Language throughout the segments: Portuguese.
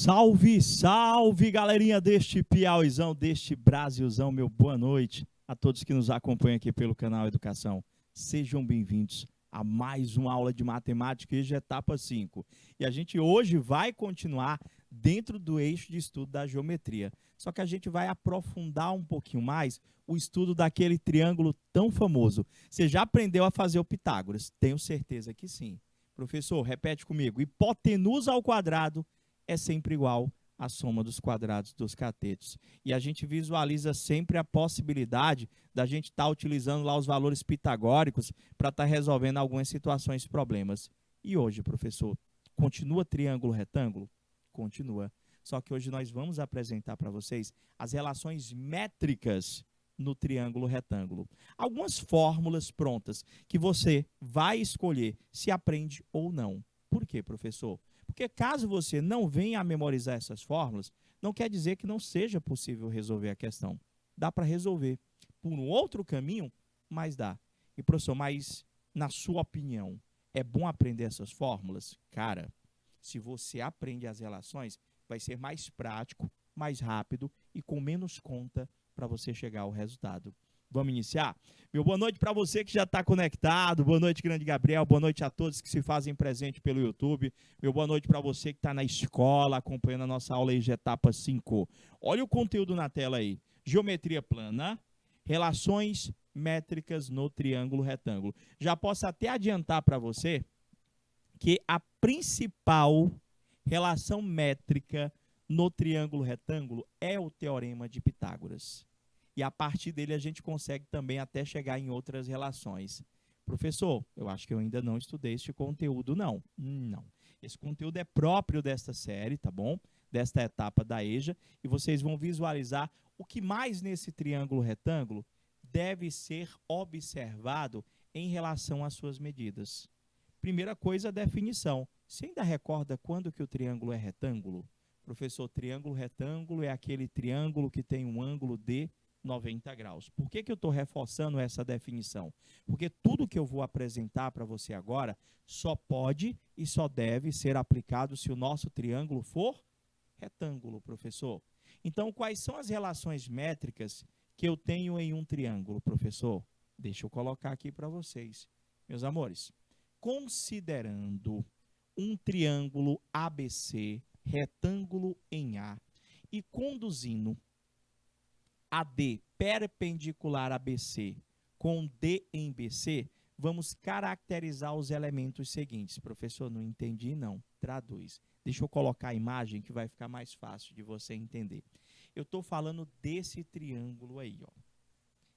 Salve, salve, galerinha deste Piauizão, deste Brasilzão, meu boa noite a todos que nos acompanham aqui pelo canal Educação. Sejam bem-vindos a mais uma aula de matemática, EJA etapa 5. E a gente hoje vai continuar dentro do eixo de estudo da geometria. Só que a gente vai aprofundar um pouquinho mais o estudo daquele triângulo tão famoso. Você já aprendeu a fazer o Pitágoras? Tenho certeza que sim. Professor, repete comigo. Hipotenusa ao quadrado é sempre igual à soma dos quadrados dos catetos. E a gente visualiza sempre a possibilidade da gente estar utilizando lá os valores pitagóricos para estar resolvendo algumas situações e problemas. E hoje, professor, continua triângulo retângulo? Continua. Só que hoje nós vamos apresentar para vocês as relações métricas no triângulo retângulo. Algumas fórmulas prontas que você vai escolher se aprende ou não. Por quê, professor? Porque caso você não venha a memorizar essas fórmulas, não quer dizer que não seja possível resolver a questão. Dá para resolver por um outro caminho, mas dá. E, professor, mas na sua opinião, é bom aprender essas fórmulas? Cara, se você aprende as relações, vai ser mais prático, mais rápido e com menos conta para você chegar ao resultado. Vamos iniciar? Meu boa noite para você que já está conectado, boa noite, grande Gabriel, boa noite a todos que se fazem presente pelo YouTube, meu boa noite para você que está na escola acompanhando a nossa aula EJA etapa 5. Olha o conteúdo na tela aí, geometria plana, relações métricas no triângulo retângulo. Já posso até adiantar para você que a principal relação métrica no triângulo retângulo é o teorema de Pitágoras. E a partir dele a gente consegue também até chegar em outras relações. Professor, eu acho que eu ainda não estudei este conteúdo, não. Não. Esse conteúdo é próprio desta série, tá bom? Desta etapa da EJA. E vocês vão visualizar o que mais nesse triângulo retângulo deve ser observado em relação às suas medidas. Primeira coisa, a definição. Você ainda recorda quando que o triângulo é retângulo? Professor, triângulo retângulo é aquele triângulo que tem um ângulo de 90 graus. Por que eu estou reforçando essa definição? Porque tudo que eu vou apresentar para você agora só pode e só deve ser aplicado se o nosso triângulo for retângulo, professor. Então, quais são as relações métricas que eu tenho em um triângulo, professor? Deixa eu colocar aqui para vocês. Meus amores, considerando um triângulo ABC, retângulo em A, e conduzindo AD perpendicular a BC com D em BC, vamos caracterizar os elementos seguintes. Professor, não entendi não. Traduz. Deixa eu colocar a imagem que vai ficar mais fácil de você entender. Eu estou falando desse triângulo aí, ó.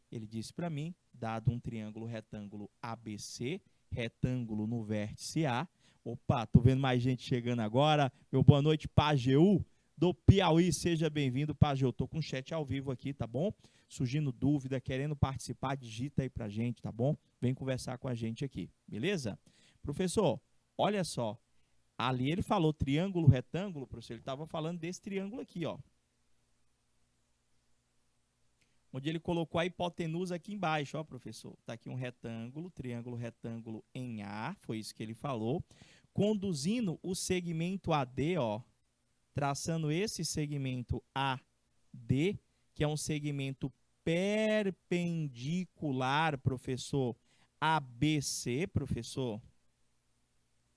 Ele disse para mim, dado um triângulo retângulo ABC, retângulo no vértice A. Opa, tô vendo mais gente chegando agora. Meu boa noite, Pajeú do Piauí, seja bem-vindo, Pajeú. Tô com o chat ao vivo aqui, tá bom? Surgindo dúvida, querendo participar, digita aí pra gente, tá bom? Vem conversar com a gente aqui, beleza? Professor, olha só, ali ele falou triângulo retângulo, professor, ele estava falando desse triângulo aqui, ó. Onde ele colocou a hipotenusa aqui embaixo, ó, professor. Tá aqui um retângulo, triângulo retângulo em A, foi isso que ele falou, conduzindo o segmento AD, ó, traçando esse segmento AD, que é um segmento perpendicular, professor, ABC, professor,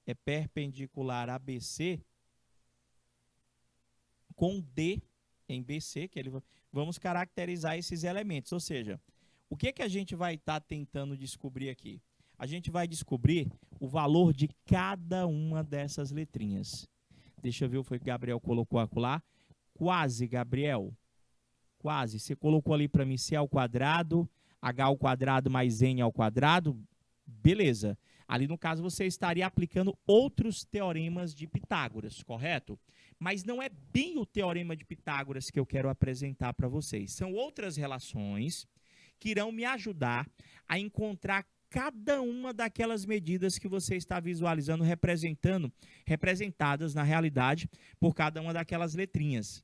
é perpendicular a BC, com D em BC, que ele vamos caracterizar esses elementos. Ou seja, o que a gente vai estar tentando descobrir aqui? A gente vai descobrir o valor de cada uma dessas letrinhas. Deixa eu ver o que o Gabriel colocou lá. Quase, Gabriel. Quase. Você colocou ali para mim C ao quadrado, H ao quadrado mais N ao quadrado. Beleza. Ali, no caso, você estaria aplicando outros teoremas de Pitágoras, correto? Mas não é bem o teorema de Pitágoras que eu quero apresentar para vocês. São outras relações que irão me ajudar a encontrar cada uma daquelas medidas que você está visualizando, representadas na realidade por cada uma daquelas letrinhas.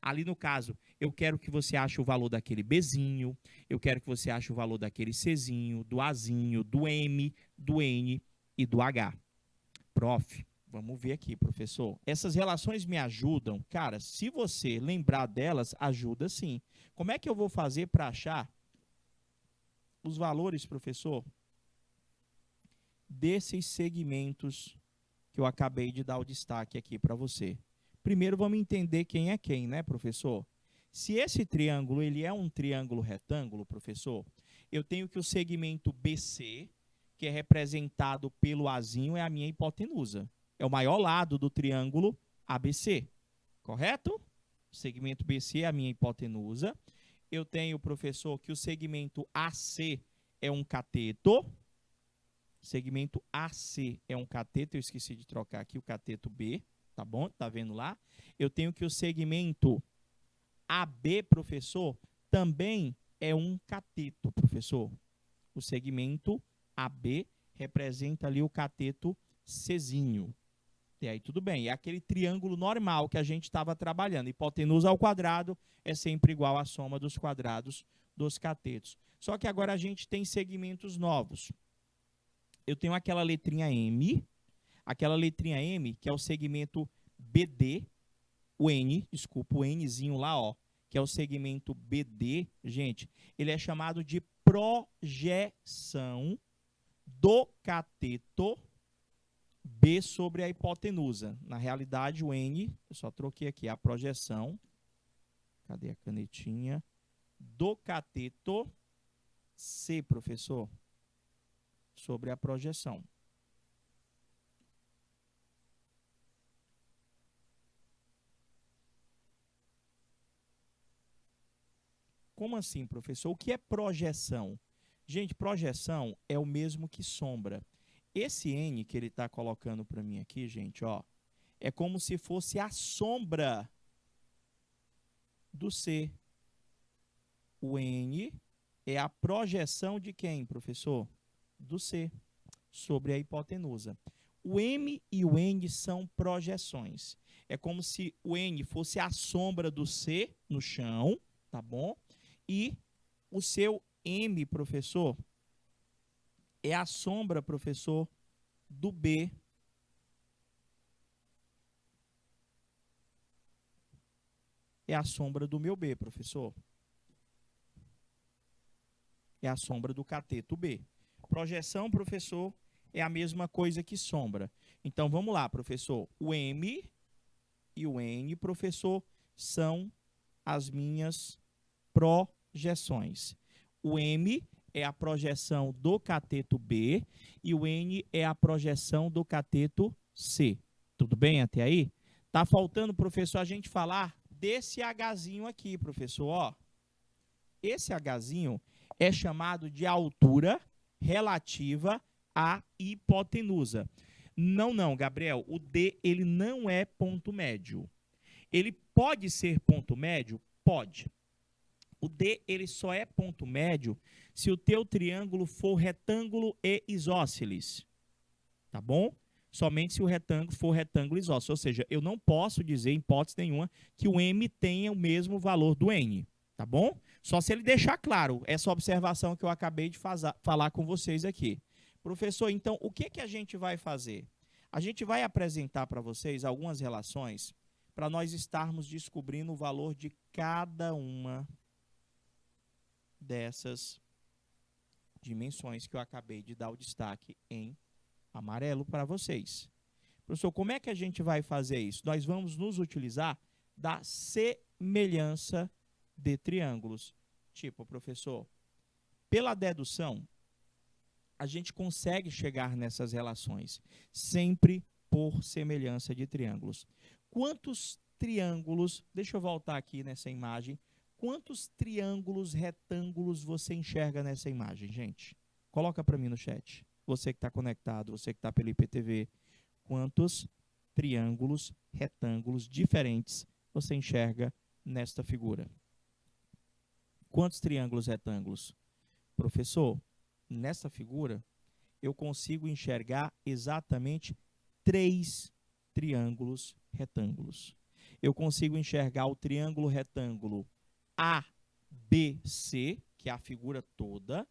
Ali no caso, eu quero que você ache o valor daquele Bzinho, eu quero que você ache o valor daquele Czinho, do Azinho, do M, do N e do H. Prof, Vamos ver aqui, professor. Essas relações me ajudam? Cara, se você lembrar delas, ajuda sim. Como é que eu vou fazer para achar os valores, professor, desses segmentos que eu acabei de dar o destaque aqui para você? Primeiro, vamos entender quem é quem, né, professor? Se esse triângulo ele é um triângulo retângulo, professor, eu tenho que o segmento BC, que é representado pelo Azinho, é a minha hipotenusa. É o maior lado do triângulo ABC, correto? O segmento BC é a minha hipotenusa. Eu tenho, professor, que o segmento AC é um cateto. Segmento AC é um cateto, eu esqueci de trocar aqui o cateto B, tá bom? Tá vendo lá? Eu tenho que o segmento AB, professor, também é um cateto, professor. O segmento AB representa ali o cateto Czinho. E aí tudo bem, é aquele triângulo normal que a gente estava trabalhando. Hipotenusa ao quadrado é sempre igual à soma dos quadrados dos catetos. Só que agora a gente tem segmentos novos. Eu tenho aquela letrinha M que é o segmento BD, o Nzinho lá, ó, que é o segmento BD, gente, ele é chamado de projeção do cateto B sobre a hipotenusa. Na realidade, o N, eu só troquei aqui a projeção, cadê a canetinha? Do cateto C, professor, sobre a projeção. Como assim, professor? O que é projeção? Gente, projeção é o mesmo que sombra. Esse N que ele está colocando para mim aqui, gente, ó, é como se fosse a sombra do C. O N é a projeção de quem, professor? Do C, sobre a hipotenusa. O M e o N são projeções. É como se o N fosse a sombra do C no chão, tá bom? E o seu M, professor, é a sombra, professor, do B. É a sombra do meu B, professor. É a sombra do cateto B. Projeção, professor, é a mesma coisa que sombra. Então, vamos lá, professor. O M e o N, professor, são as minhas projeções. O M é a projeção do cateto B e o N é a projeção do cateto C. Tudo bem até aí? Tá faltando, professor, a gente falar desse Hzinho aqui, professor. Ó, esse Hzinho é chamado de altura relativa à hipotenusa. Não, Gabriel, o D ele não é ponto médio. Ele pode ser ponto médio? Pode. O D ele só é ponto médio se o teu triângulo for retângulo e isósceles, tá bom? Somente se o retângulo for retângulo isósceles, ou seja, eu não posso dizer, em hipótese nenhuma, que o M tenha o mesmo valor do N, tá bom? Só se ele deixar claro essa observação que eu acabei de falar com vocês aqui. Professor, então, o que a gente vai fazer? A gente vai apresentar para vocês algumas relações para nós estarmos descobrindo o valor de cada uma dessas dimensões que eu acabei de dar o destaque em amarelo para vocês. Professor, como é que a gente vai fazer isso? Nós vamos nos utilizar da semelhança de triângulos. Tipo, professor, pela dedução, a gente consegue chegar nessas relações, sempre por semelhança de triângulos. Quantos triângulos, deixa eu voltar aqui nessa imagem, quantos triângulos retângulos você enxerga nessa imagem, gente? Coloca para mim no chat. Você que está conectado, você que está pelo IPTV, quantos triângulos retângulos diferentes você enxerga nesta figura? Quantos triângulos retângulos? Professor, nessa figura, eu consigo enxergar exatamente 3 triângulos retângulos. Eu consigo enxergar o triângulo retângulo ABC, que é a figura toda.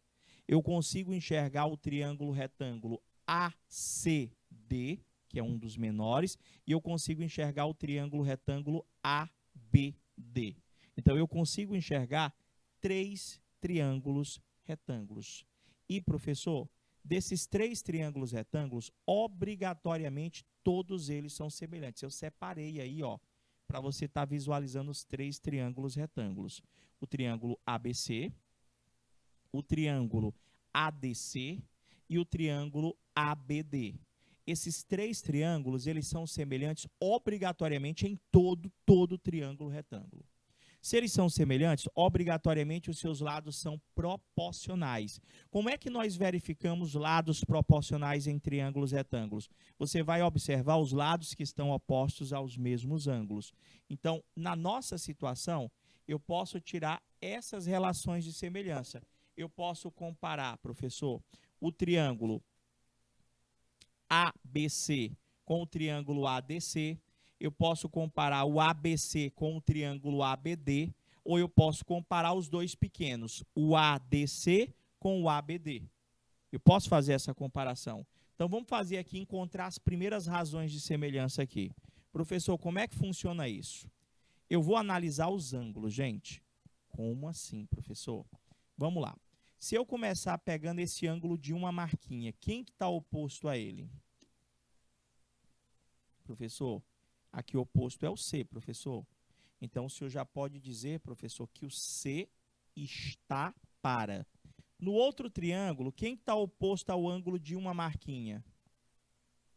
Eu consigo enxergar o triângulo retângulo ACD, que que é um dos menores, e eu consigo enxergar o triângulo retângulo ABD. Então, eu consigo enxergar 3 triângulos retângulos. E, professor, desses 3 triângulos retângulos, obrigatoriamente, todos eles são semelhantes. Eu separei aí, ó, para você estar visualizando os 3 triângulos retângulos. O triângulo ABC, o triângulo ADC e o triângulo ABD. Esses 3 triângulos, eles são semelhantes obrigatoriamente em todo triângulo retângulo. Se eles são semelhantes, obrigatoriamente os seus lados são proporcionais. Como é que nós verificamos lados proporcionais em triângulos retângulos? Você vai observar os lados que estão opostos aos mesmos ângulos. Então, na nossa situação, eu posso tirar essas relações de semelhança. Eu posso comparar, professor, o triângulo ABC com o triângulo ADC. Eu posso comparar o ABC com o triângulo ABD, ou eu posso comparar os dois pequenos, o ADC com o ABD. Eu posso fazer essa comparação. Então, vamos fazer aqui, encontrar as primeiras razões de semelhança aqui. Professor, como é que funciona isso? Eu vou analisar os ângulos, gente. Como assim, professor? Vamos lá. Se eu começar pegando esse ângulo de uma marquinha, quem que está oposto a ele? Professor, aqui o oposto é o C, professor. Então, o senhor já pode dizer, professor, que o C está para. No outro triângulo, quem está oposto ao ângulo de uma marquinha?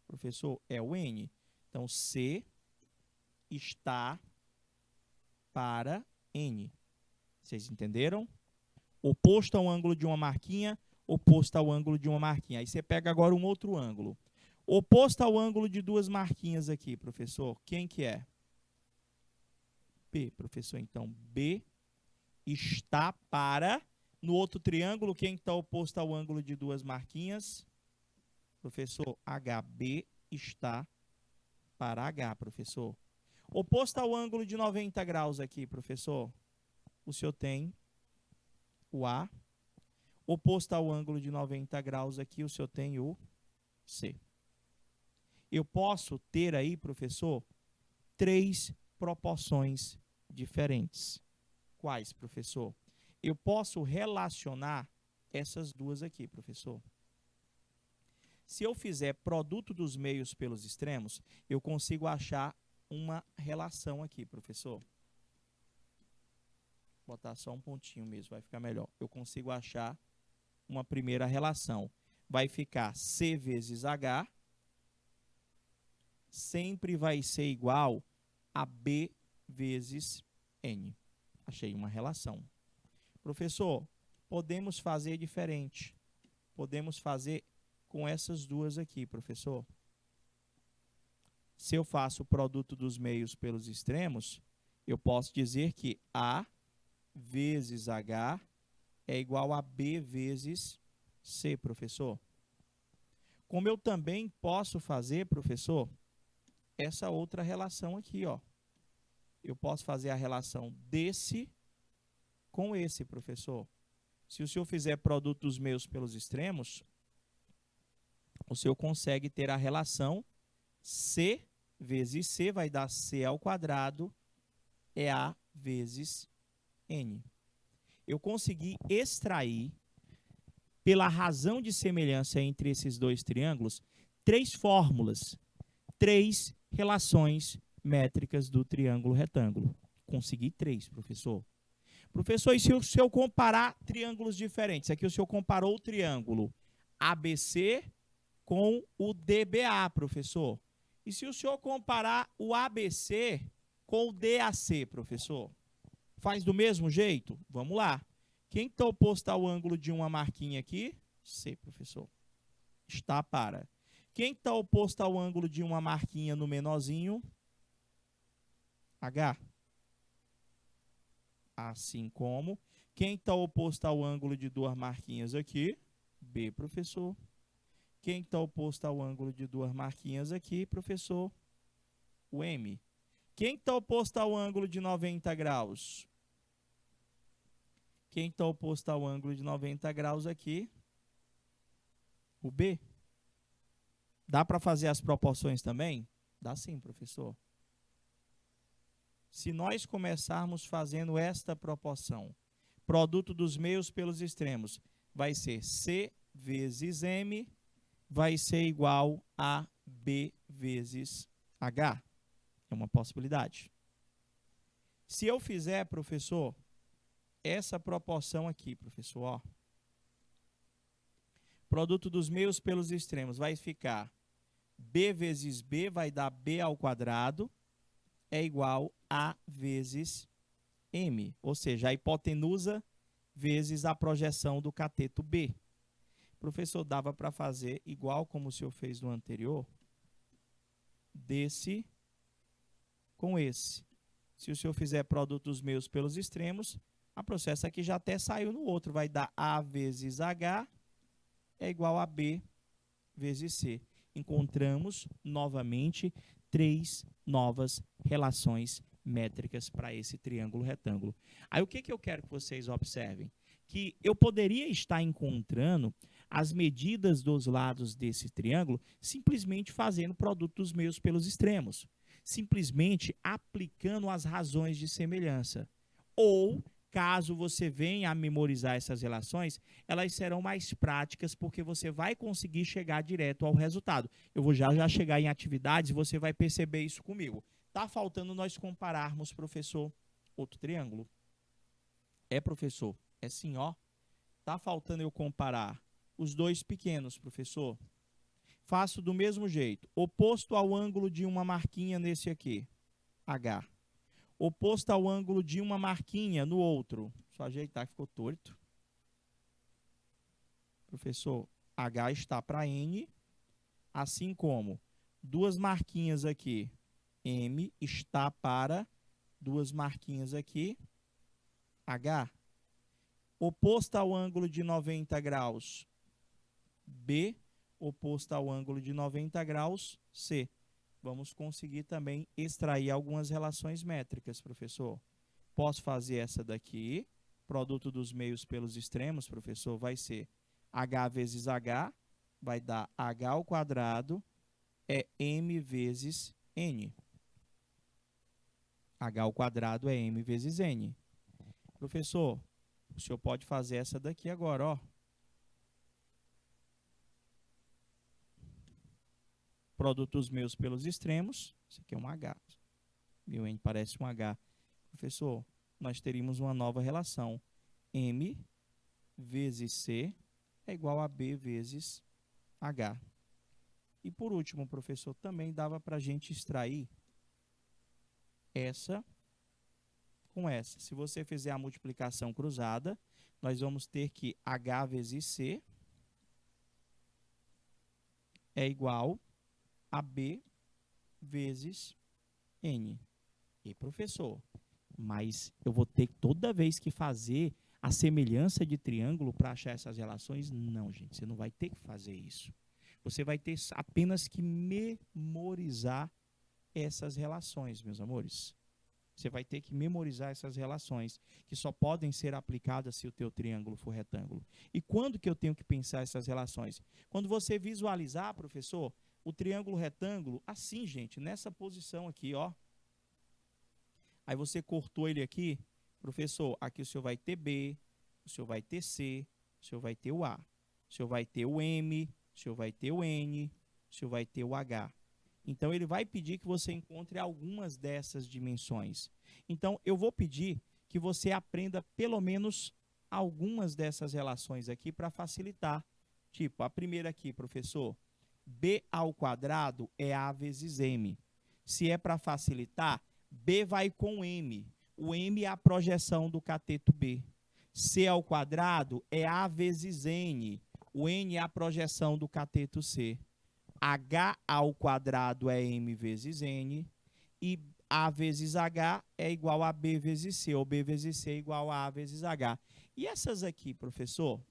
Professor, é o N. Então, C está para N. Vocês entenderam? Oposto ao ângulo de uma marquinha, oposto ao ângulo de uma marquinha. Aí você pega agora um outro ângulo. Oposto ao ângulo de 2 marquinhas aqui, professor, quem que é? B, professor. Então, B está para... No outro triângulo, quem está oposto ao ângulo de 2 marquinhas? Professor, HB está para H, professor. Oposto ao ângulo de 90 graus aqui, professor, o senhor tem o A. Oposto ao ângulo de 90 graus aqui, o senhor tem o C. Eu posso ter aí, professor, 3 proporções diferentes. Quais, professor? Eu posso relacionar essas duas aqui, professor. Se eu fizer produto dos meios pelos extremos, eu consigo achar uma relação aqui, professor. Vou botar só um pontinho mesmo, vai ficar melhor. Eu consigo achar uma primeira relação. Vai ficar C vezes H, sempre vai ser igual a B vezes N. Achei uma relação. Professor, podemos fazer diferente. Podemos fazer com essas duas aqui, professor. Se eu faço o produto dos meios pelos extremos, eu posso dizer que A vezes H é igual a B vezes C, professor. Como eu também posso fazer, professor, essa outra relação aqui, ó. Eu posso fazer a relação desse com esse, professor. Se o senhor fizer produto dos meios pelos extremos, o senhor consegue ter a relação C vezes C vai dar C ao quadrado, é A vezes N. Eu consegui extrair, pela razão de semelhança entre esses dois triângulos, 3 fórmulas, 3 relações métricas do triângulo retângulo. Consegui 3, professor. Professor, e se eu comparar triângulos diferentes? Aqui o senhor comparou o triângulo ABC com o DBA, professor. E se o senhor comparar o ABC com o DAC, professor? Faz do mesmo jeito? Vamos lá. Quem está oposto ao ângulo de uma marquinha aqui? C, professor. Está para. Quem está oposto ao ângulo de uma marquinha no menorzinho? H. Assim como. Quem está oposto ao ângulo de 2 marquinhas aqui? B, professor. Quem está oposto ao ângulo de 2 marquinhas aqui, professor? O M. Quem está oposto ao ângulo de 90 graus? Quem está oposto ao ângulo de 90 graus aqui? O B. Dá para fazer as proporções também? Dá sim, professor. Se nós começarmos fazendo esta proporção, produto dos meios pelos extremos, vai ser C vezes M, vai ser igual a B vezes H. É uma possibilidade. Se eu fizer, professor, essa proporção aqui, professor, ó, produto dos meios pelos extremos vai ficar B vezes B, vai dar B ao quadrado, é igual a vezes M, ou seja, a hipotenusa vezes a projeção do cateto B. Professor, dava para fazer igual como o senhor fez no anterior, desse com esse. Se o senhor fizer produto dos meios pelos extremos, a processo aqui já até saiu no outro, vai dar A vezes H é igual a B vezes C. Encontramos novamente 3 novas relações métricas para esse triângulo retângulo. Aí o que eu quero que vocês observem? Que eu poderia estar encontrando as medidas dos lados desse triângulo simplesmente fazendo produto dos meios pelos extremos, simplesmente aplicando as razões de semelhança. Ou, caso você venha a memorizar essas relações, elas serão mais práticas porque você vai conseguir chegar direto ao resultado. Eu vou já chegar em atividades e você vai perceber isso comigo. Está faltando nós compararmos, professor, outro triângulo. É, professor? É sim, ó. Está faltando eu comparar os dois pequenos, professor. Faço do mesmo jeito. Oposto ao ângulo de uma marquinha nesse aqui, H. Oposto ao ângulo de uma marquinha no outro. Só ajeitar que ficou torto. Professor, H está para N, assim como duas marquinhas aqui, M está para duas marquinhas aqui, H. Oposto ao ângulo de 90 graus, B. Oposto ao ângulo de 90 graus, C. Vamos conseguir também extrair algumas relações métricas, professor. Posso fazer essa daqui, produto dos meios pelos extremos, professor, vai ser H vezes H, vai dar H ao quadrado, é M vezes N. H ao quadrado é M vezes N. Professor, o senhor pode fazer essa daqui agora, ó. Produto dos meus pelos extremos, isso aqui é um H. Meu N parece um H. Professor, nós teríamos uma nova relação. M vezes C é igual a B vezes H. E por último, professor, também dava para a gente extrair essa com essa. Se você fizer a multiplicação cruzada, nós vamos ter que H vezes C é igual a B vezes N. E professor, mas eu vou ter toda vez que fazer a semelhança de triângulo para achar essas relações? Não, gente, você não vai ter que fazer isso. Você vai ter apenas que memorizar essas relações, meus amores. Você vai ter que memorizar essas relações, que só podem ser aplicadas se o teu triângulo for retângulo. E quando que eu tenho que pensar essas relações? Quando você visualizar, professor, o triângulo retângulo, assim, gente, nessa posição aqui, ó. Aí você cortou ele aqui, professor, aqui o senhor vai ter B, o senhor vai ter C, o senhor vai ter o A, o senhor vai ter o M, o senhor vai ter o N, o senhor vai ter o H. Então, ele vai pedir que você encontre algumas dessas dimensões. Então, eu vou pedir que você aprenda pelo menos algumas dessas relações aqui para facilitar. Tipo, a primeira aqui, professor, B ao quadrado é A vezes M. Se é para facilitar, B vai com M. O M é a projeção do cateto B. C ao quadrado é A vezes N. O N é a projeção do cateto C. H ao quadrado é M vezes N. E A vezes H é igual a B vezes C. Ou B vezes C é igual a A vezes H. E essas aqui, professor,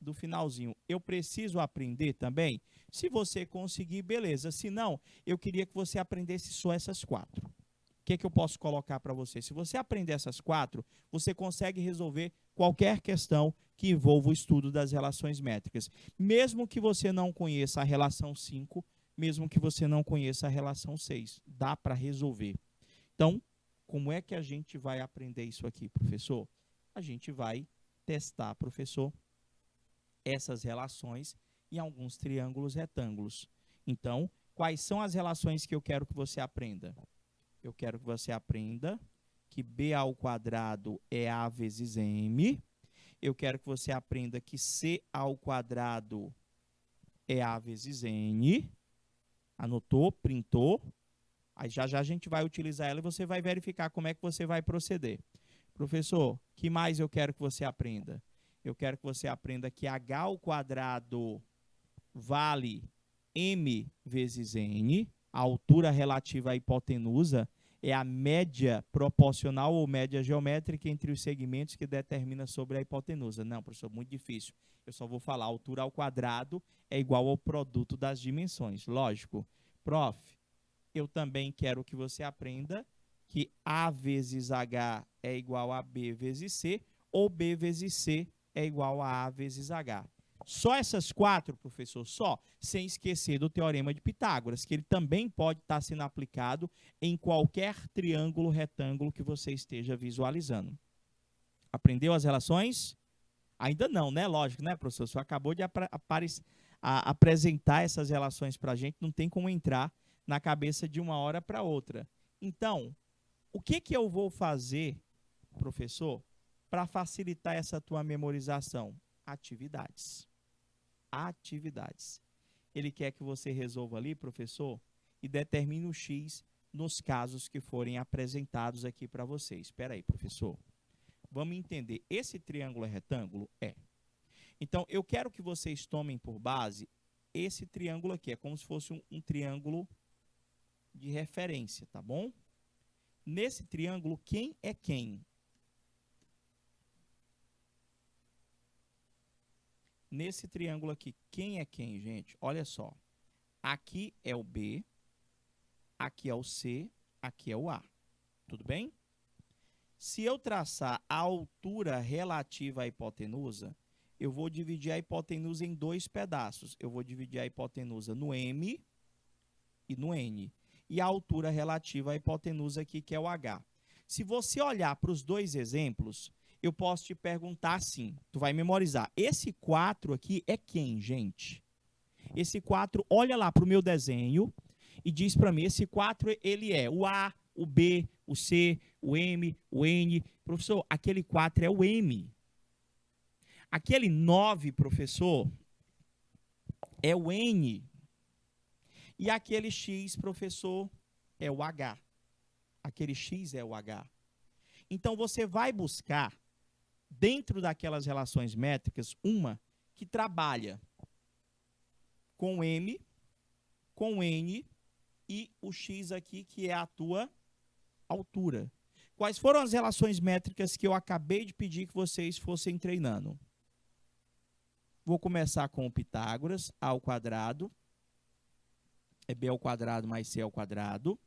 do finalzinho, eu preciso aprender também? Se você conseguir, beleza. Se não, eu queria que você aprendesse só essas 4. O que eu posso colocar para você? Se você aprender essas 4, você consegue resolver qualquer questão que envolva o estudo das relações métricas. Mesmo que você não conheça a relação 5, mesmo que você não conheça a relação 6. Dá para resolver. Então, como é que a gente vai aprender isso aqui, professor? A gente vai testar, professor, essas relações em alguns triângulos retângulos. Então, quais são as relações que eu quero que você aprenda? Eu quero que você aprenda que b ao quadrado é a vezes m. Eu quero que você aprenda que c ao quadrado é a vezes n. Anotou? Printou? Aí já já a gente vai utilizar ela e você vai verificar como é que você vai proceder. Professor, que mais eu quero que você aprenda? Eu quero que você aprenda que h ao quadrado vale m vezes n. A altura relativa à hipotenusa é a média proporcional ou média geométrica entre os segmentos que determina sobre a hipotenusa. Não, professor, muito difícil. Eu só vou falar, a altura ao quadrado é igual ao produto das dimensões. Lógico. Prof, eu também quero que você aprenda que A vezes H é igual a B vezes C, ou B vezes C é igual a vezes H. Só essas 4, professor, só, sem esquecer do Teorema de Pitágoras, que ele também pode estar sendo aplicado em qualquer triângulo retângulo que você esteja visualizando. Aprendeu as relações? Ainda não, né? Lógico, né, professor? Você acabou de apresentar essas relações para a gente, não tem como entrar na cabeça de uma hora para outra. Então, o que eu vou fazer, professor, para facilitar essa tua memorização? Atividades. Atividades. Ele quer que você resolva ali, professor, e determine o X nos casos que forem apresentados aqui para vocês. Espera aí, professor. Vamos entender. Esse triângulo é retângulo? É. Então, eu quero que vocês tomem por base esse triângulo aqui. É como se fosse um triângulo de referência, tá bom? Nesse triângulo, quem é quem? Nesse triângulo aqui, quem é quem, gente? Olha só. Aqui é o B, aqui é o C, aqui é o A. Tudo bem? Se eu traçar a altura relativa à hipotenusa, eu vou dividir a hipotenusa em 2 pedaços. Eu vou dividir a hipotenusa no M e no N. E a altura relativa à hipotenusa aqui, que é o H. Se você olhar para os 2 exemplos, eu posso te perguntar assim, tu vai memorizar. Esse 4 aqui é quem, gente? Esse 4, olha lá para o meu desenho e diz para mim, esse 4 ele é o A, o B, o C, o M, o N. Professor, aquele 4 é o M. Aquele 9, professor, é o N. E aquele X, professor, é o H. Aquele X é o H. Então, você vai buscar, dentro daquelas relações métricas, uma que trabalha com M, com N e o X aqui, que é a tua altura. Quais foram as relações métricas que eu acabei de pedir que vocês fossem treinando? Vou começar com o Pitágoras, A ao quadrado, é B ao quadrado mais C ao quadrado.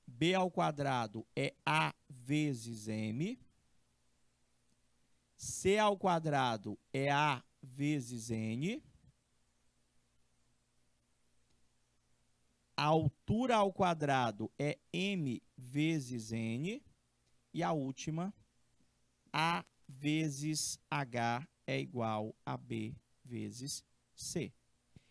B ao quadrado é A vezes M. C ao quadrado é A vezes N. A altura ao quadrado é M vezes N. E a última, A vezes H é igual a B vezes C.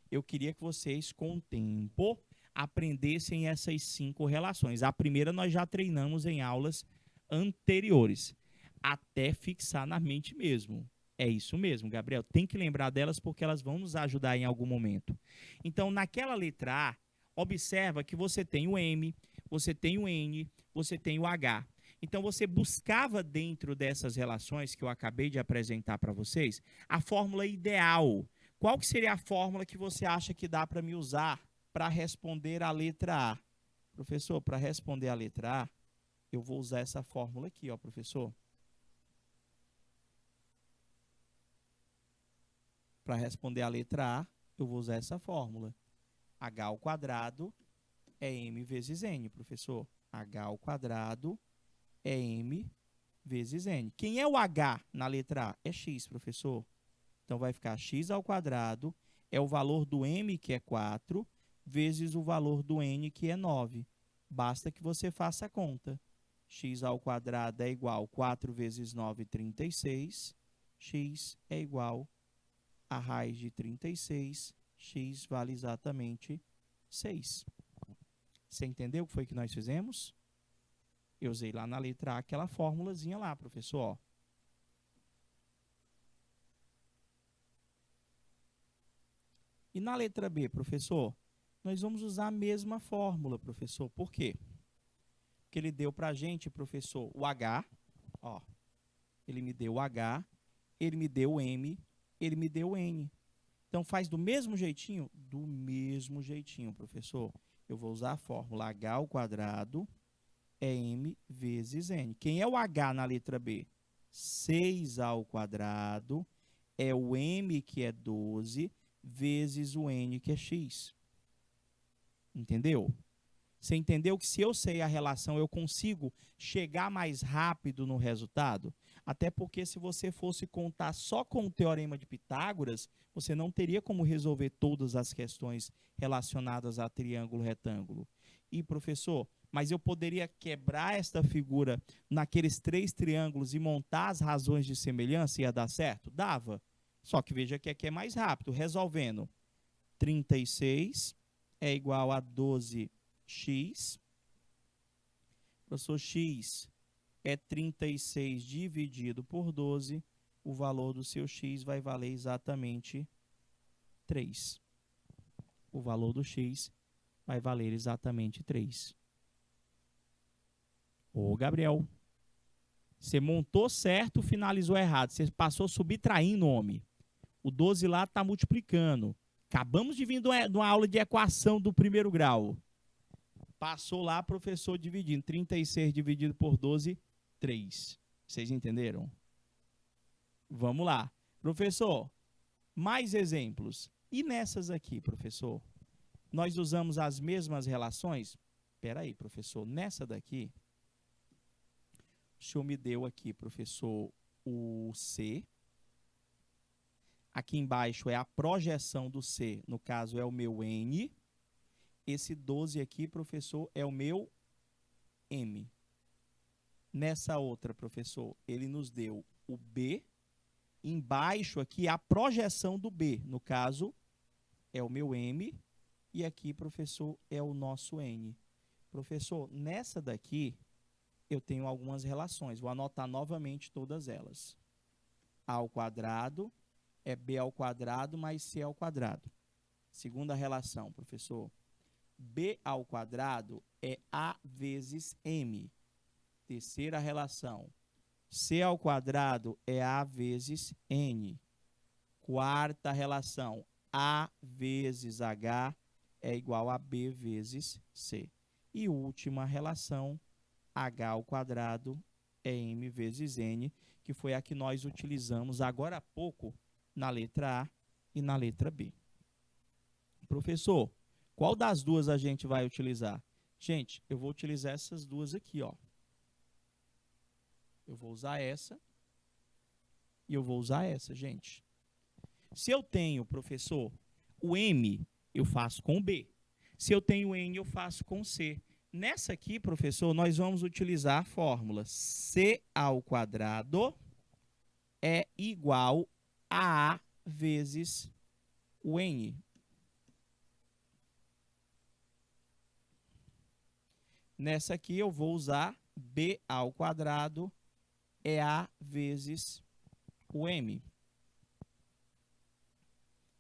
Eu queria que vocês, com o tempo, aprendessem essas 5 relações. A primeira nós já treinamos em aulas anteriores, até fixar na mente mesmo. É isso mesmo, Gabriel. Tem que lembrar delas porque elas vão nos ajudar em algum momento. Então, naquela letra A, observa que você tem o M, você tem o N, você tem o H. Então, você buscava dentro dessas relações que eu acabei de apresentar para vocês, a fórmula ideal. Qual que seria a fórmula que você acha que dá para me usar para responder a letra A? Professor, para responder a letra A, eu vou usar essa fórmula aqui, ó, professor. Para responder a letra A, eu vou usar essa fórmula. H ao quadrado é M vezes N, professor. H ao quadrado é M vezes N. Quem é o H na letra A? É X, professor. Então, vai ficar x ao quadrado é o valor do m, que é 4, vezes o valor do n, que é 9. Basta que você faça a conta. X ao quadrado é igual a 4 vezes 9, 36. X é igual a raiz de 36. X vale exatamente 6. Você entendeu o que foi que nós fizemos? Eu usei lá na letra A aquela formulazinha lá, professor. Ó. E na letra B, professor, nós vamos usar a mesma fórmula, professor. Por quê? Porque ele deu para a gente, professor, o H. Ó, ele me deu o H, ele me deu o M, ele me deu o N. Então, faz do mesmo jeitinho? Do mesmo jeitinho, professor. Eu vou usar a fórmula H ao quadrado é M vezes N. Quem é o H na letra B? 6 ao quadrado é o M, que é 12, vezes o N, que é X. Entendeu? Você entendeu que se eu sei a relação, eu consigo chegar mais rápido no resultado? Até porque se você fosse contar só com o teorema de Pitágoras, você não teria como resolver todas as questões relacionadas a triângulo retângulo. E, professor, mas eu poderia quebrar esta figura naqueles 3 triângulos e montar as razões de semelhança e ia dar certo? Dava. Só que veja que aqui é mais rápido. Resolvendo, 36 é igual a 12x. Professor, x é 36 dividido por 12. O valor do seu x vai valer exatamente 3. O valor do x vai valer exatamente 3. Ô, Gabriel, você montou certo, finalizou errado. Você passou subtraindo, homem. O 12 lá está multiplicando. Acabamos de vir de uma aula de equação do primeiro grau. Passou lá, professor, dividindo. 36 dividido por 12, 3. Vocês entenderam? Vamos lá. Professor, mais exemplos. E nessas aqui, professor? Nós usamos as mesmas relações? Espera aí, professor. Nessa daqui, o senhor me deu aqui, professor, o C. Aqui embaixo é a projeção do C, no caso é o meu N. Esse 12 aqui, professor, é o meu M. Nessa outra, professor, ele nos deu o B. Embaixo aqui a projeção do B, no caso é o meu M. E aqui, professor, é o nosso N. Professor, nessa daqui eu tenho algumas relações. Vou anotar novamente todas elas. A ao quadrado é B ao quadrado mais C ao quadrado. Segunda relação, professor. B ao quadrado é A vezes M. Terceira relação. C ao quadrado é A vezes N. Quarta relação. A vezes H é igual a B vezes C. E última relação. H ao quadrado é M vezes N, que foi a que nós utilizamos agora há pouco na letra A e na letra B. Professor, qual das duas a gente vai utilizar? Gente, eu vou utilizar essas duas aqui, ó. Eu vou usar essa e eu vou usar essa, gente. Se eu tenho, professor, o M, eu faço com o B. Se eu tenho o N, eu faço com o C. Nessa aqui, professor, nós vamos utilizar a fórmula C ao quadrado é igual a A vezes o N. Nessa aqui eu vou usar B ao quadrado é A vezes o M.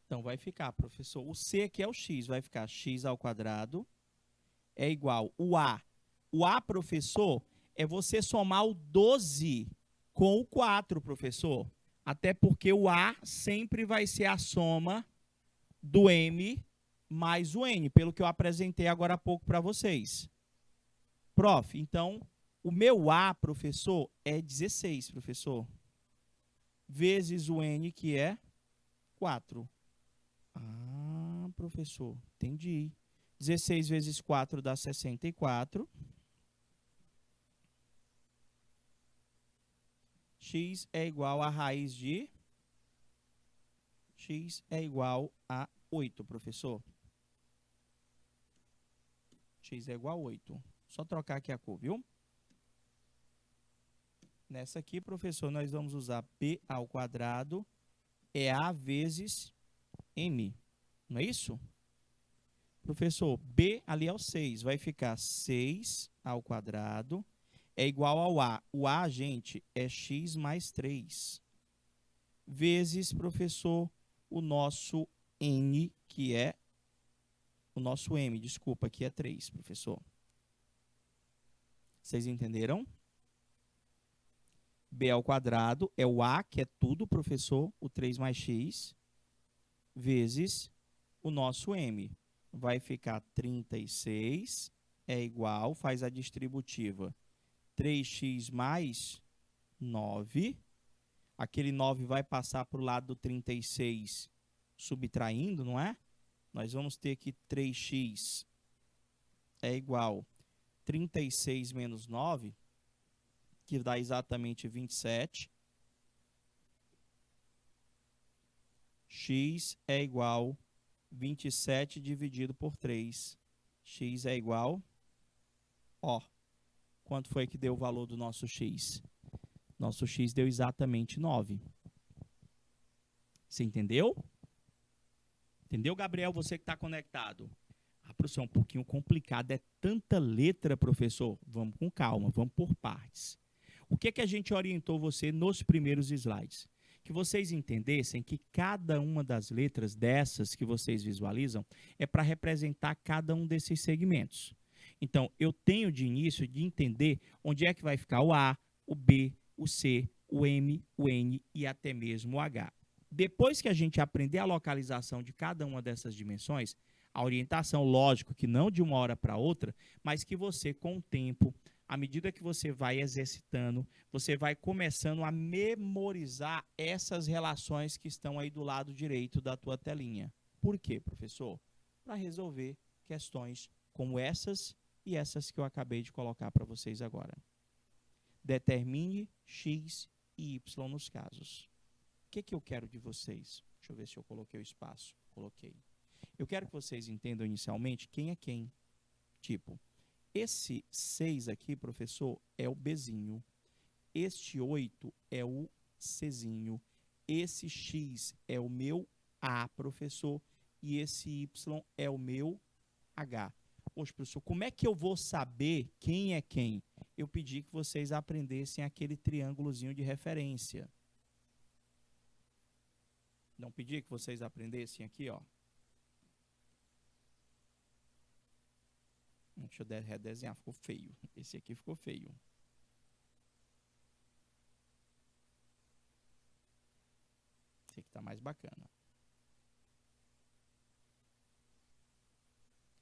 Então, vai ficar, professor, o C aqui é o X, vai ficar X ao quadrado é igual o A. O A, professor, é você somar o 12 com o 4, professor. Até porque o A sempre vai ser a soma do M mais o N, pelo que eu apresentei agora há pouco para vocês. Prof, então, o meu A, professor, é 16, professor. Vezes o N, que é 4. Ah, professor, entendi. 16 vezes 4 dá 64. X é igual a raiz de... X é igual a 8, professor. X é igual a 8. Só trocar aqui a cor, viu? Nessa aqui, professor, nós vamos usar b ao quadrado é a vezes m. Não é isso? Professor, b ali é o 6. Vai ficar 6 ao quadrado é igual ao a. O a, gente, é x mais 3. Vezes, professor, o nosso n, que é o nosso m, desculpa, aqui é 3, professor. Vocês entenderam? B ao quadrado é o a, que é tudo, professor, o 3 mais x, vezes o nosso m. Vai ficar 36, é igual, faz a distributiva, 3x mais 9. Aquele 9 vai passar para o lado do 36, subtraindo, não é? Nós vamos ter que 3x é igual 36 menos 9, que dá exatamente 27. X é igual 27 dividido por 3. X é igual, ó, quanto foi que deu o valor do nosso X? Nosso X deu exatamente 9. Você entendeu? Entendeu, Gabriel? Você que está conectado. Ah, professor, é um pouquinho complicado. É tanta letra, professor. Vamos com calma, vamos por partes. O que a gente orientou você nos primeiros slides? Que vocês entendessem que cada uma das letras dessas que vocês visualizam é para representar cada um desses segmentos. Então, eu tenho de início de entender onde é que vai ficar o A, o B, o C, o M, o N e até mesmo o H. Depois que a gente aprender a localização de cada uma dessas dimensões, a orientação, lógico, que não de uma hora para outra, mas que você, com o tempo, à medida que você vai exercitando, você vai começando a memorizar essas relações que estão aí do lado direito da tua telinha. Por quê, professor? Para resolver questões como essas e essas que eu acabei de colocar para vocês agora. Determine x e y nos casos. O que eu quero de vocês? Deixa eu ver se eu coloquei o espaço. Coloquei. Eu quero que vocês entendam inicialmente quem é quem. Tipo, esse 6 aqui, professor, é o Bzinho. Este 8 é o Czinho. Esse X é o meu A, professor. E esse Y é o meu H. Poxa, professor, como é que eu vou saber quem é quem? Eu pedi que vocês aprendessem aquele triângulozinho de referência. Não pedi que vocês aprendessem aqui, ó. Deixa eu redesenhar, ficou feio. Esse aqui ficou feio. Esse aqui tá mais bacana.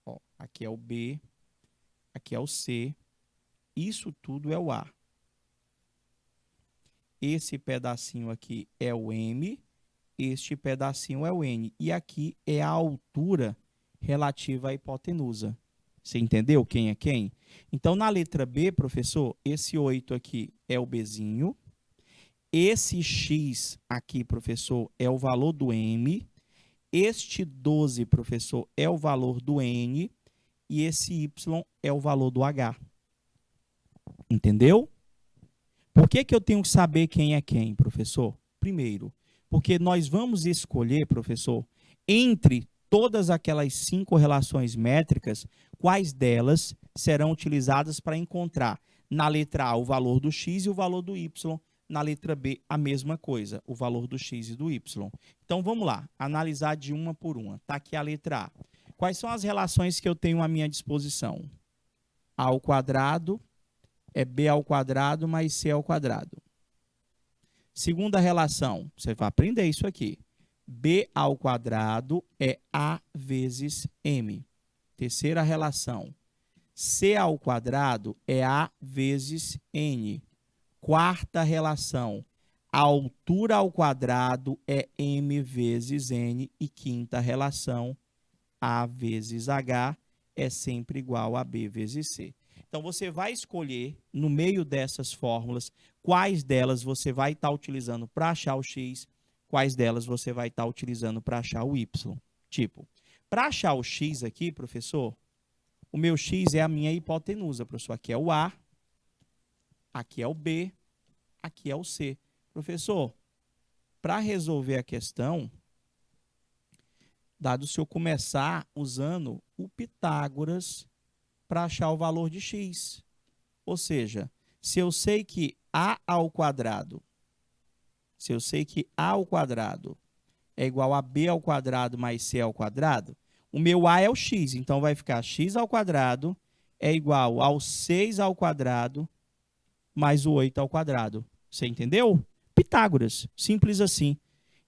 Ó, aqui é o B, aqui é o C. Isso tudo é o A. Esse pedacinho aqui é o M, este pedacinho é o N. E aqui é a altura relativa à hipotenusa. Você entendeu quem é quem? Então, na letra B, professor, esse 8 aqui é o Bzinho. Esse X aqui, professor, é o valor do M. Este 12, professor, é o valor do N. E esse Y é o valor do H. Entendeu? Por que eu tenho que saber quem é quem, professor? Primeiro, porque nós vamos escolher, professor, entre todas aquelas 5 relações métricas, quais delas serão utilizadas para encontrar na letra A o valor do X e o valor do Y, na letra B a mesma coisa, o valor do X e do Y. Então vamos lá, analisar de uma por uma. Está aqui a letra A. Quais são as relações que eu tenho à minha disposição? A ao quadrado é B ao quadrado mais C ao quadrado. Segunda relação, você vai aprender isso aqui. B ao quadrado é A vezes M. Terceira relação, C ao quadrado é A vezes N. Quarta relação, a altura ao quadrado é M vezes N. E quinta relação, A vezes H é sempre igual a B vezes C. Então, você vai escolher, no meio dessas fórmulas, quais delas você vai estar utilizando para achar o X, quais delas você vai estar utilizando para achar o Y. Tipo, Para achar o x aqui, professor, o meu x é a minha hipotenusa, professor. Aqui é o A, aqui é o B, aqui é o C. Professor, para resolver a questão, dado se eu começar usando o Pitágoras para achar o valor de x. Ou seja, se eu sei que A ao quadrado, é igual a B ao quadrado mais C ao quadrado, o meu A é o x, então vai ficar x ao quadrado é igual ao 6 ao quadrado mais o 8 ao quadrado. Você entendeu? Pitágoras, simples assim.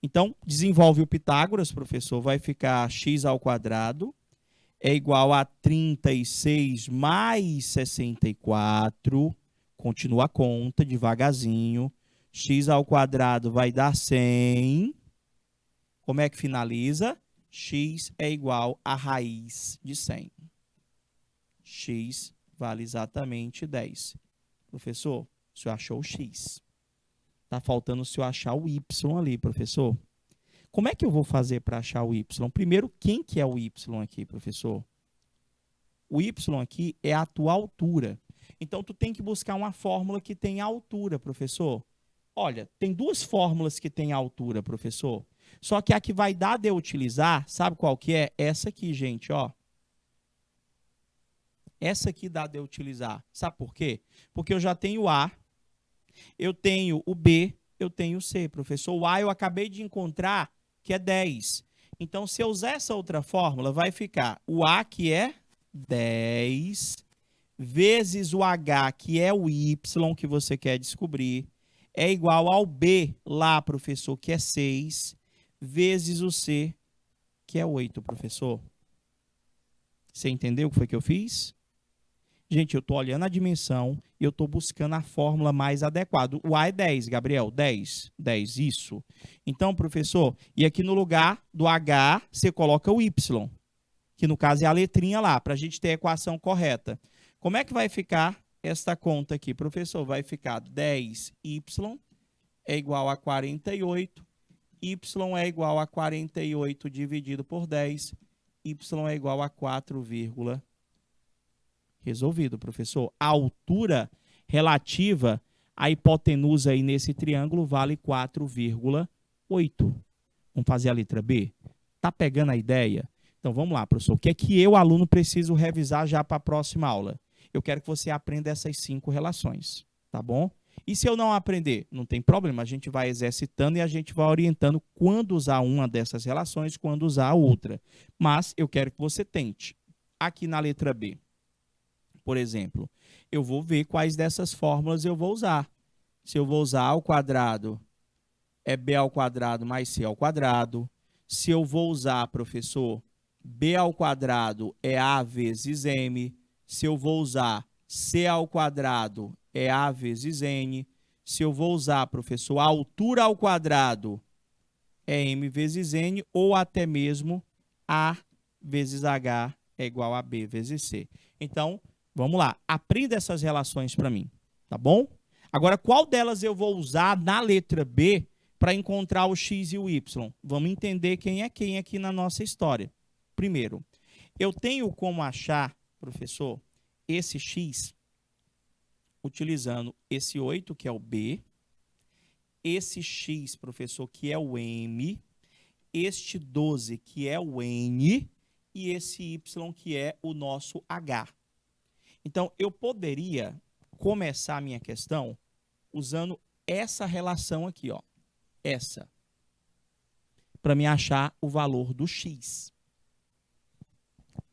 Então, desenvolve o Pitágoras, professor, vai ficar x ao quadrado é igual a 36 mais 64, continua a conta devagarzinho, x ao quadrado vai dar 100, como é que finaliza? X é igual a raiz de 100. X vale exatamente 10. Professor, o senhor achou o x. Está faltando o senhor achar o y ali, professor. Como é que eu vou fazer para achar o y? Primeiro, quem que é o y aqui, professor? O y aqui é a tua altura. Então, tu tem que buscar uma fórmula que tenha altura, professor. Olha, tem duas fórmulas que têm altura, professor. Só que a que vai dar de eu utilizar, sabe qual que é? Essa aqui, gente, ó. Essa aqui dá de eu utilizar. Sabe por quê? Porque eu já tenho o A, eu tenho o B, eu tenho o C, professor. O A eu acabei de encontrar que é 10. Então, se eu usar essa outra fórmula, vai ficar o A, que é 10, vezes o H, que é o Y, que você quer descobrir, é igual ao B, lá, professor, que é 6, vezes o C, que é 8, professor. Você entendeu o que foi que eu fiz? Gente, eu estou olhando a dimensão e eu estou buscando a fórmula mais adequada. O A é 10, Gabriel, 10, isso. Então, professor, e aqui no lugar do H, você coloca o Y, que no caso é a letrinha lá, para a gente ter a equação correta. Como é que vai ficar esta conta aqui? Professor, vai ficar 10y é igual a 48, y é igual a 48 dividido por 10, y é igual a 4, resolvido, professor. A altura relativa à hipotenusa aí nesse triângulo vale 4,8. Vamos fazer a letra B? Tá pegando a ideia? Então, vamos lá, professor. O que é que eu, aluno, preciso revisar já para a próxima aula? Eu quero que você aprenda essas 5 relações, tá bom? E se eu não aprender? Não tem problema, a gente vai exercitando e a gente vai orientando quando usar uma dessas relações, quando usar a outra. Mas eu quero que você tente. Aqui na letra B, por exemplo, eu vou ver quais dessas fórmulas eu vou usar. Se eu vou usar A ao quadrado, é B ao quadrado mais C ao quadrado. Se eu vou usar, professor, B ao quadrado é A vezes M. Se eu vou usar C ao quadrado é A vezes N. Se eu vou usar, professor, a altura ao quadrado é M vezes N, ou até mesmo A vezes H é igual a B vezes C. Então, vamos lá. Aprenda essas relações para mim, tá bom? Agora, qual delas eu vou usar na letra B para encontrar o x e o y? Vamos entender quem é quem aqui na nossa história. Primeiro, eu tenho como achar, professor, esse x utilizando esse 8, que é o B, esse x, professor, que é o M, este 12, que é o N, e esse y, que é o nosso H. Então, eu poderia começar a minha questão usando essa relação aqui, ó, essa, para me achar o valor do x.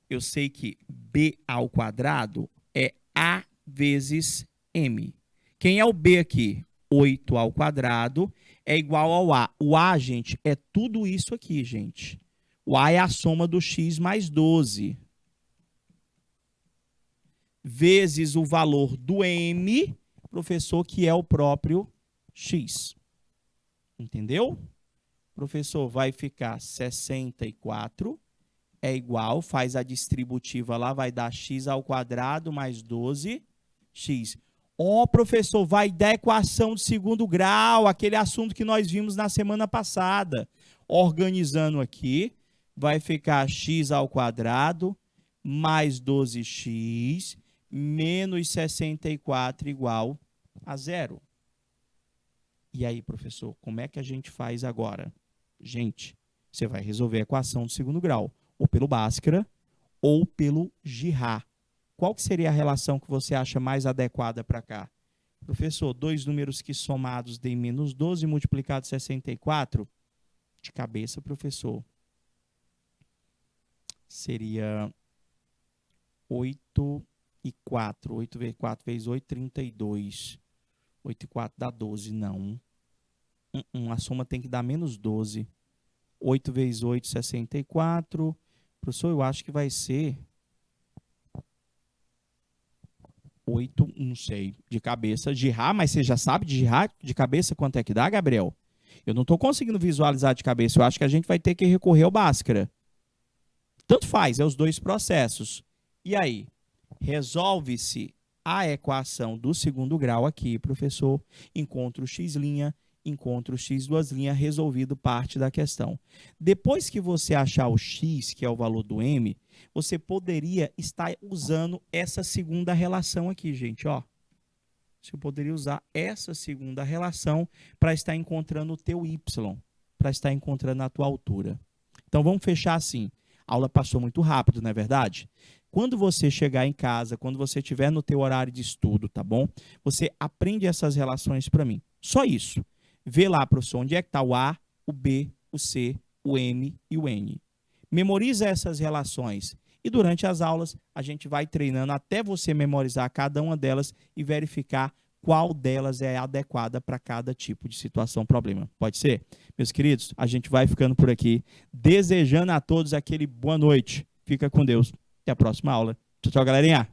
Eu sei que B ao quadrado é A vezes M. Quem é o B aqui? 8 ao quadrado é igual ao A. O A, gente, é tudo isso aqui, gente. O A é a soma do x mais 12. Vezes o valor do M, professor, que é o próprio x. Entendeu? Professor, vai ficar 64 é igual, faz a distributiva lá, vai dar x ao quadrado mais 12x. Ó, professor, vai dar equação de segundo grau, aquele assunto que nós vimos na semana passada. Organizando aqui, vai ficar x ao quadrado mais 12x menos 64 igual a zero. E aí, professor, como é que a gente faz agora? Gente, você vai resolver a equação do segundo grau, ou pelo Bhaskara, ou pelo Girard. Qual que seria a relação que você acha mais adequada para cá? Professor, dois números que somados deem menos 12 multiplicado 64? De cabeça, professor. Seria 8 e 4. 8 vezes 4 vezes 8, 32. 8 e 4 dá 12, não. A soma tem que dar menos 12. 8 vezes 8, 64. Professor, eu acho que vai ser 8, não sei, de cabeça. Girard, mas você já sabe de Girard de cabeça quanto é que dá, Gabriel? Eu não estou conseguindo visualizar de cabeça. Eu acho que a gente vai ter que recorrer ao Bhaskara. Tanto faz, é os dois processos. E aí? Resolve-se a equação do segundo grau aqui, professor. Encontra o x', encontra o x duas linhas, resolvido parte da questão. Depois que você achar o x, que é o valor do m, você poderia estar usando essa segunda relação aqui, gente, ó. Você poderia usar essa segunda relação para estar encontrando o teu y, para estar encontrando a tua altura. Então, vamos fechar assim. A aula passou muito rápido, não é verdade? Quando você chegar em casa, quando você estiver no teu horário de estudo, tá bom? Você aprende essas relações para mim. Só isso. Vê lá, professor, onde é que está o A, o B, o C, o M e o N. Memoriza essas relações. E durante as aulas, a gente vai treinando até você memorizar cada uma delas e verificar qual delas é adequada para cada tipo de situação, problema. Pode ser? Meus queridos, a gente vai ficando por aqui, desejando a todos aquele boa noite. Fica com Deus. Até a próxima aula. Tchau, tchau, galerinha.